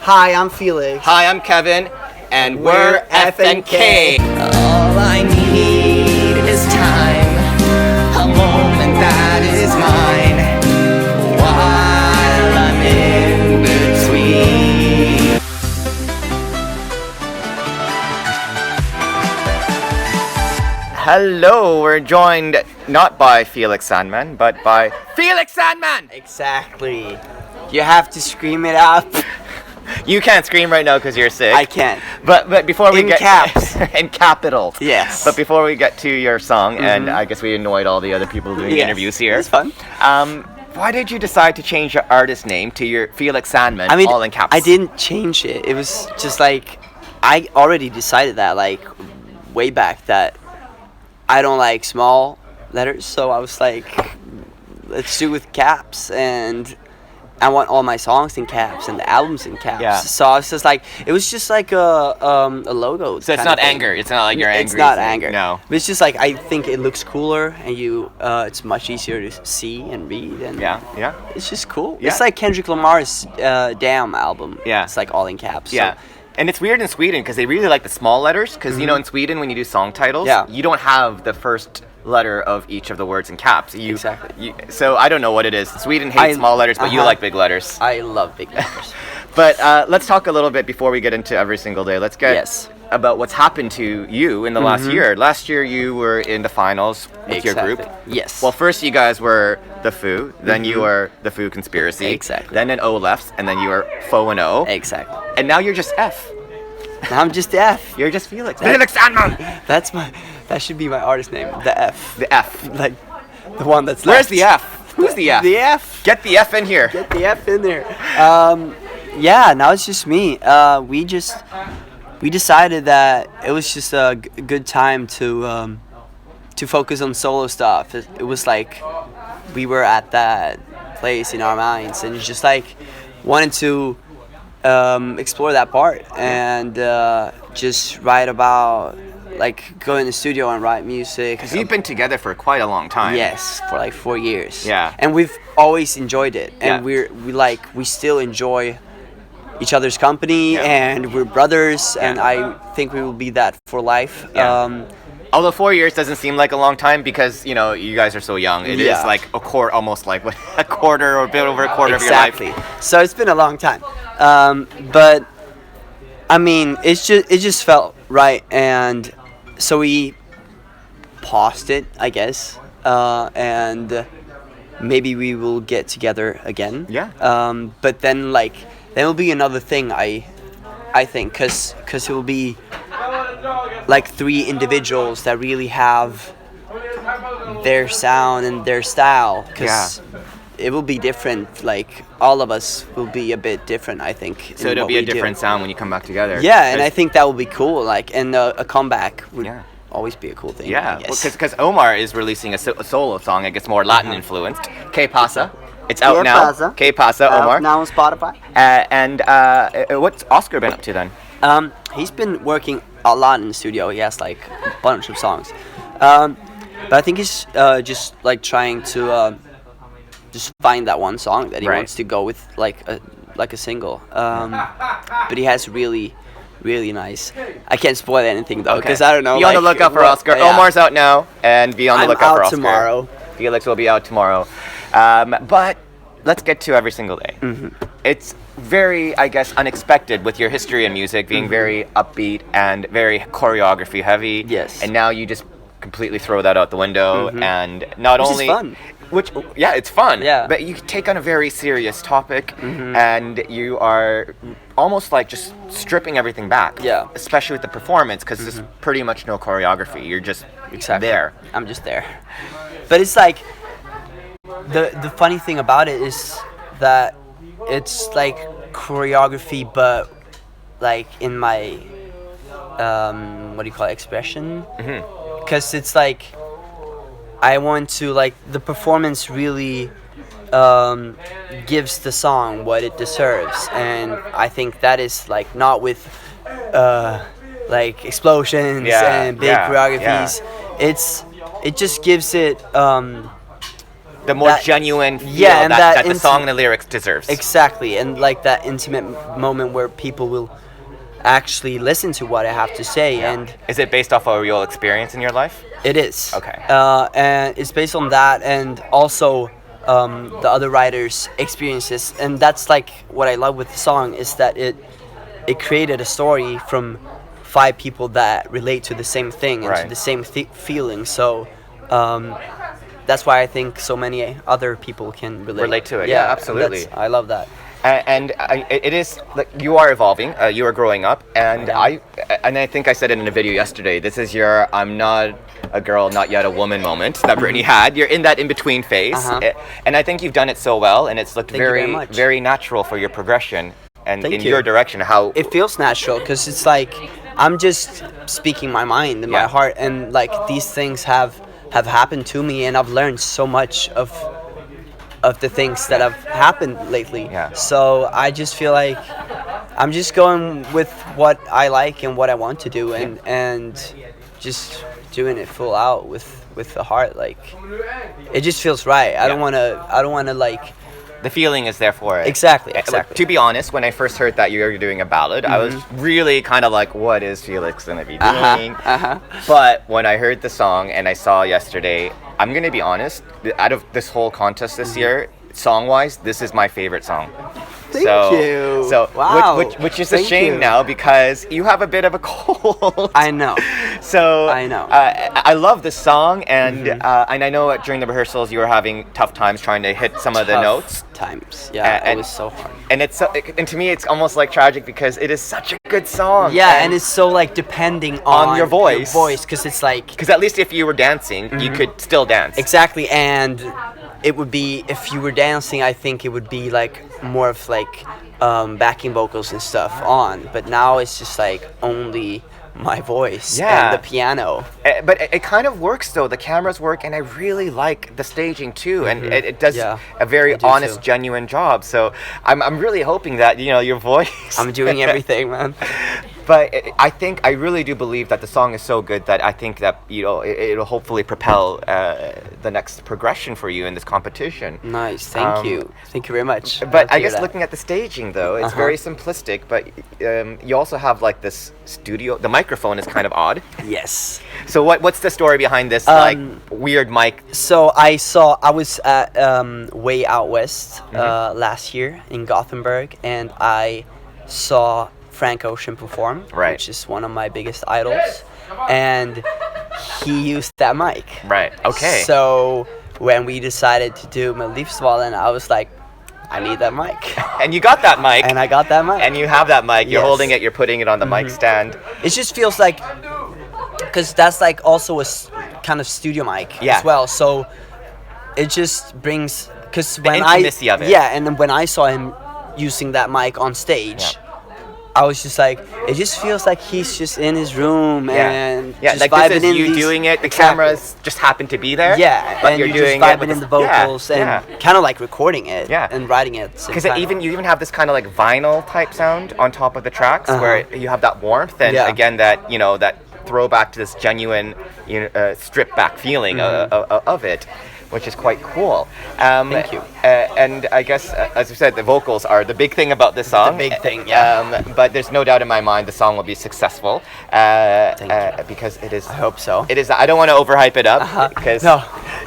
Hi, I'm Felix. Hi, I'm Kevin, and we're FNK. All I need is time, a moment that is mine, while I'm in between. Hello, we're joined not by Felix Sandman, but by FELIX SANDMAN! Exactly. You have to scream it out. You can't scream right now because you're sick. I can't. But before we In get caps. in capital. Yes. But before we get to your song, and I guess we annoyed all the other people doing interviews here. It's fun. Why did you decide to change your artist name to your FELIX SANDMAN, all in caps? I didn't change it. It was just like I already decided that like way back that I don't like small letters, so I was like, let's do with caps, and I want all my songs in caps and the albums in caps. Yeah. So I was just like, it was just like a logo. So it's not anger. It's not like you're angry. It's not anger. No. But it's just like I think it looks cooler, and it's much easier to see and read, and Yeah. it's just cool. Yeah. It's like Kendrick Lamar's Damn album. Yeah. It's like all in caps. Yeah. So. And it's weird in Sweden because they really like the small letters. Because you know, in Sweden, when you do song titles, you don't have the first letter of each of the words in caps. Exactly. So I don't know what it is. Sweden hates small letters, but you like big letters. I love big letters. But let's talk a little bit before we get into every single day. Let's get about what's happened to you in the last year. Last year, you were in the finals with your group. Yes. Well, first you guys were the Foo, then you were the Foo Conspiracy. Exactly. Then an O left, and then you were Fo and O. Exactly. And now you're just F. I'm just the F. You're just Felix. FELIX SANDMAN! That should be my artist name. The F. The F. Like the one that's Where's left. the F? Who's the F? The F. Get the F in here. Get the F in there. Yeah, now it's just me. We decided that it was just a good time to focus on solo stuff. It was like we were at that place in our minds, and just like wanted to explore that part and just write about, like, go in the studio and write music. Because you've been together for quite a long time. Yes, for like 4 years. Yeah. And we've always enjoyed it, and Yeah. we still enjoy each other's company, and we're brothers, and I think we will be that for life. Yeah. Although 4 years doesn't seem like a long time because, you know, you guys are so young. It is like almost like a quarter or a bit over a quarter of your life. Exactly. So it's been a long time. But I mean, it just felt right, and so we paused it, I guess. And maybe we will get together again. Yeah. But then will be another thing, I think, because it will be like 3 individuals that really have their sound and their style, because it will be different. Like, all of us will be a bit different, I think. So it'll be a different sound when you come back together. Yeah, and I think that will be cool. Like, and a comeback would always be a cool thing. Yeah, because Omar is releasing a solo song. I guess more Latin influenced. Que Pasa. It's out now. Que Pasa, Omar. Now on Spotify. And what's Oscar been up to then? He's been working a lot in the studio. He has like a bunch of songs. But I think he's just like trying to just find that one song that he wants to go with, like a single. But he has really nice. I can't spoil anything though, because I don't know. Be on the lookout for Oscar. Omar's out now, and be on the lookout for Oscar. tomorrow. Felix will be out tomorrow. But let's get to every single day. It's very, I guess, unexpected with your history in music being very upbeat and very choreography heavy. Yes. And now you just completely throw that out the window, and not Which only is fun. It's fun. Yeah. But you take on a very serious topic, and you are almost like just stripping everything back. Yeah. Especially with the performance, because there's pretty much no choreography. You're just there. I'm just there. But it's like the funny thing about it is that it's like choreography, but like in my expression. Because it's like I want to, like, the performance really gives the song what it deserves, and I think that is like not with like explosions and big choreographies. It just gives it the more that- genuine feel yeah, and that, that the song and the lyrics deserves. Exactly, and like that intimate moment where people will actually listen to what I have to say, and Is it based off a real experience in your life? it is. Okay. And it's based on that, and also the other writers' experiences, and that's like what I love with the song is that it created a story from 5 people that relate to the same thing and to Right. the same feeling. So that's why I think so many other people can Relate to it. Yeah, and absolutely. I love that. It is like you are evolving. You are growing up, and I I think I said it in a video yesterday. This is your "I'm not a girl, not yet a woman" moment that Brittany had. You're in that in between phase, and I think you've done it so well, and it's looked Thank you very very much. very natural for your progression and Thank in you. your direction. How It feels natural because it's like I'm just speaking my mind and my Yeah. heart, and like these things have happened to me, and I've learned so much of the things that have happened lately. Yeah. So I just feel like I'm just going with what I like and what I want to do, and just doing it full out with the heart. Like it just feels right. I don't want to like. the feeling is there for it. Exactly, Like, exactly. to be honest, when I first heard that you're doing a ballad, I was really kind of like, what is Felix gonna be doing? But when I heard the song and I saw yesterday, I'm gonna be honest, out of this whole contest this year, song-wise, this is my favorite song. Thank you. So, Wow. which is a Thank shame you. now because you have a bit of a cold. I know. So I know. I love the song, and I know during the rehearsals you were having tough times trying to hit some of the Tough notes. times. Yeah, And- it was so hard. And and to me, it's almost like tragic because it is such a good song. Yeah, and it's so like depending on your voice. because it's like because at least if you were dancing, you could still dance. exactly, and it would be if you were dancing, I think it would be like more of like backing vocals and stuff on, but now it's just like only my voice Yeah. and the piano. But it kind of works though. The cameras work, and I really like the staging too, and it does Yeah, a very I do honest, too. genuine job. So I'm really hoping that your voice. I'm doing everything, man. But I really do believe that the song is so good that I think that it'll hopefully propel the next progression for you in this competition. Nice, thank you very much. But Love to I hear guess that. looking at the staging though, it's very simplistic. But you also have like this studio. The microphone is kind of odd. Yes. So what's the story behind this like weird mic? So I was at Way Out West last year in Gothenburg, and I saw Frank Ocean perform, Right. which is one of my biggest idols, and he used that mic. Right. Okay. So when we decided to do Melodifestivalen, I was like, I need that mic, and you got that mic. and I got that mic. And you have that mic. You're Yes. holding it. You're putting it on the mic stand. It just feels like, because that's like also a kind of studio mic Yeah. as well. So it just brings, because when intimacy of it. Yeah, and then when I saw him using that mic on stage, I was just like, it just feels like he's just in his room and Yeah, just like vibing this is in you these, doing it. The Exactly. cameras just happen to be there. Yeah, but and you're you're just doing it vibing with in the vocals and kind of like recording it Yeah. and writing it. at the same Because time. you even have this kind of like vinyl type sound on top of the tracks where you have that warmth and Yeah. again that that throwback to this genuine stripped back feeling of it, which is quite cool. Thank you. And I guess, as you said, the vocals are the big thing about this song. big thing, yeah. But there's no doubt in my mind the song will be successful. Thank you. Because it is. I hope so. It is. I don't want to overhype it up because No,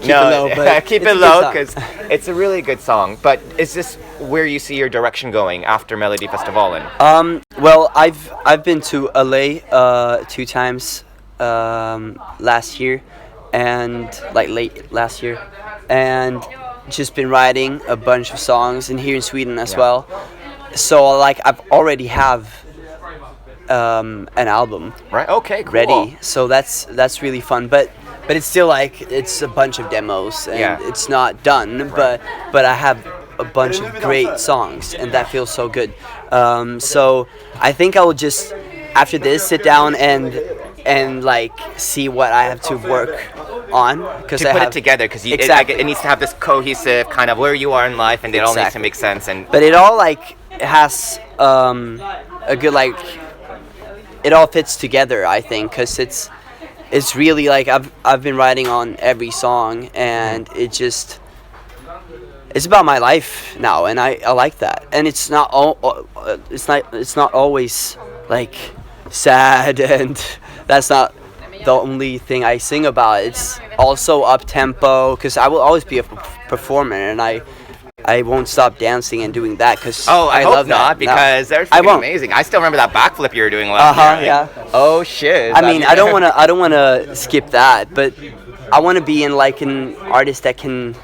keep it low, but keep it's it a good low song. because it's a really good song. But is this where you see your direction going after Melodifestivalen? Well, I've been to LA 2 times last year, and like late last year, and just been writing a bunch of songs, and here in Sweden as well. So like I've already have an album Right. Okay. Cool. ready, so that's really fun. But it's still like it's a bunch of demos, and Yeah. it's not done. But I have a bunch of great songs, and that feels so good. So I think I will just after this sit down and like see what I have to work on because To put it together because Exactly. it needs to have this cohesive kind of where you are in life, and it all needs to Exactly. make sense. And But it all like has a good like it all fits together, I think, because it's really like I've been writing on every song, and it just it's about my life now, and I like that. And it's not it's not always like sad, and that's not the only thing I sing about. It's also up tempo, because I will always be a performer, and I won't stop dancing and doing that, because I hope love not, that. because they're I freaking won't. amazing. I still remember that backflip you were doing last year. Yeah. Oh shit. I mean, I don't want to skip that, but I want to be in like an artist that can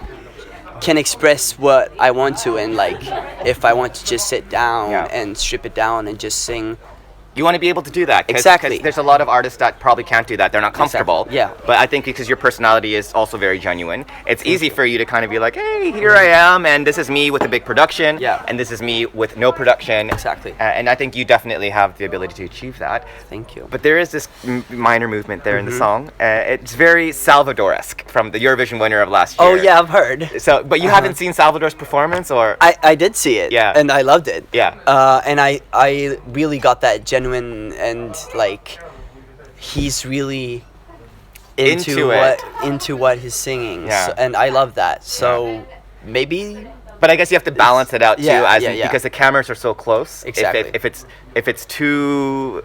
express what I want to, and like if I want to just sit down and strip it down and just sing. You want to be able to do that. Exactly. 'Cause there's a lot of artists that probably can't do that. They're not comfortable. Exactly. Yeah. But I think because your personality is also very genuine, it's easy for you to kind of be like, hey, here I am, and this is me with a big production. Yeah. And this is me with no production. Exactly. And I think you definitely have the ability to achieve that. Thank you. But there is this minor movement there in the song. It's very Salvador-esque from the Eurovision winner of last year. Oh yeah, I've heard. So, but you haven't seen Salvador's performance, or? I did see it. Yeah. And I loved it. Yeah. And I really got that genuine, and like he's really into what he's singing. Yeah. So, and I love that. So maybe. But I guess you have to balance it out too, because the cameras are so close. Exactly. If it's too.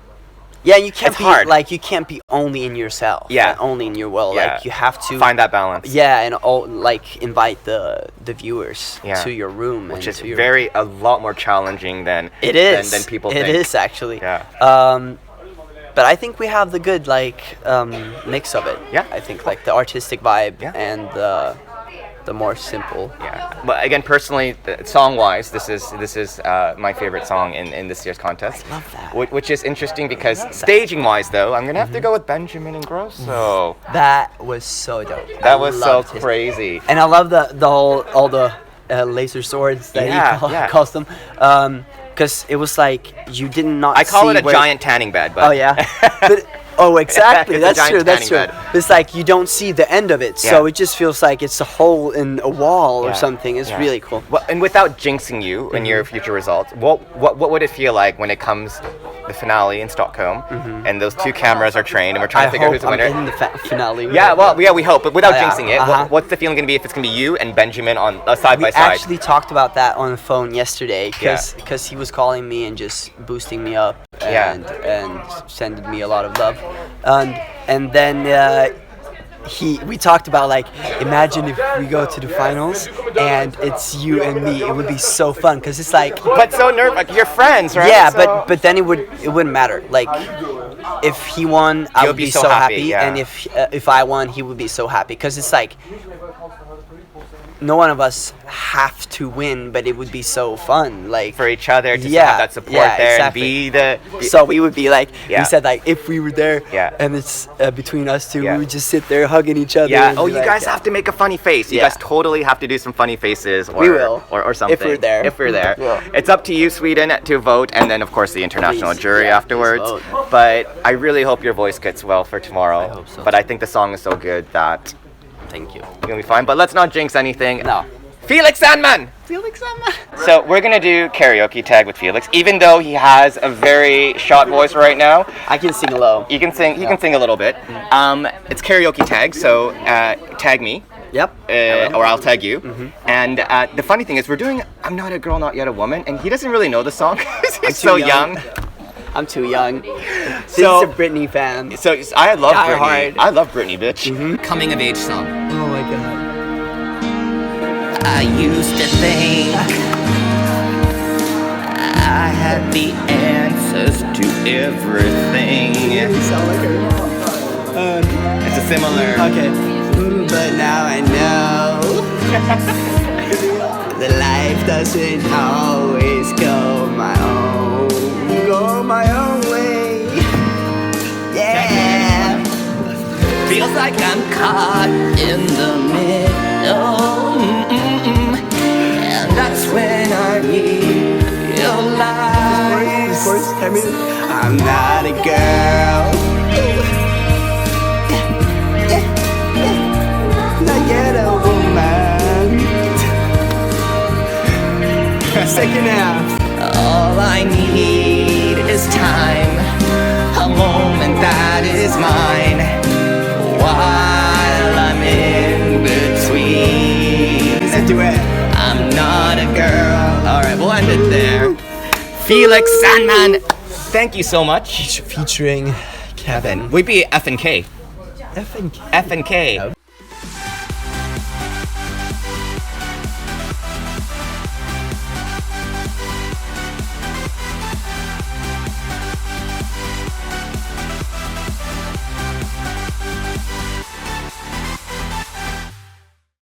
Yeah, you can't It's be hard. like, you can't be only in yourself. Yeah. And only in your world. Yeah. Like you have to Find that balance. Yeah, and like invite the viewers to your room, which and is to your a lot more challenging than it is than people it think. It is actually. Yeah. But I think we have the good mix of it. Yeah. I think like the artistic vibe Yeah. and the more simple. Yeah. But again, personally, song-wise, this is my favorite song in this year's contest. I love that. Which is interesting because staging-wise, though, I'm gonna have to go with Benjamin and Grosso. That was so dope. That was so loved his- crazy. And I love all the laser swords that he calls them. Because it was like you did not. I call see it a where- giant tanning bed. But Oh yeah. Exactly. It's a That's giant true. That's tanning true. bed. It's like you don't see the end of it, so Yeah. it just feels like it's a hole in a wall or something. It's Yeah. really cool. Well, and without jinxing you in your future results, what would it feel like when it comes the finale in Stockholm, and those two cameras are trained, and we're trying to figure out who's the I'm winner? in the finale. Yeah, well, we hope, but without Yeah, jinxing it, what's the feeling going to be if it's going to be you and Benjamin on side We by side? actually talked about that on the phone yesterday, Yeah. because he was calling me and just boosting me up Yeah. and sending me a lot of love, and then we talked about like, imagine if we go to the finals and it's you and me. It would be so fun, because it's like, But so nervous, like you're friends, right? yeah, So- but then it wouldn't matter. Like if he won, I You'll would be be so so happy, happy, yeah. and if I won, he would be so happy, because it's like no one of us have to win, but it would be so fun, like for each other to Yeah, have that support yeah, there exactly. and be the. So we would be like, Yeah. we said like, if we were there, Yeah. and it's between us two, Yeah. we would just sit there hugging each other. Yeah. and Oh, be you like, guys have to make a funny face. You Yeah. guys totally have to do some funny faces. Or, We will. Or something. If we're there. If we're there. Yeah. It's up to you, Sweden, to vote, and then of course the international Please, jury yeah, afterwards. please vote. But I really hope your voice gets well for tomorrow. I hope so. But I think the song is so good that Thank you. you're gonna be fine. But let's not jinx anything. No. Felix Sandman. Felix Sandman. So we're gonna do karaoke tag with Felix, even though he has a very short voice right now. I can sing low. You can sing. You can sing a little bit. It's karaoke tag, so tag me. Yep. Or I'll tag you. And the funny thing is, we're doing "I'm Not a Girl, Not Yet a Woman," and he doesn't really know the song because he's too so young. young. I'm too young. This So- is a Britney fan. So I love Die Britney. hard. I love Britney, bitch. Coming of age song. Oh my god. I used to think I had the answers to everything. You sound like her. It's a similar. Okay. But now I know that life doesn't always go my own way. Yeah. Feels like I'm caught in the middle. And that's when I realize I'm not a girl. Not yet a woman. Second half. all I need is time, a moment that is mine, while I'm in between. Let's do it. I'm Felix Sandman. Thank you so much. Featuring Kevin. We'd be F and K. F and K. F and K.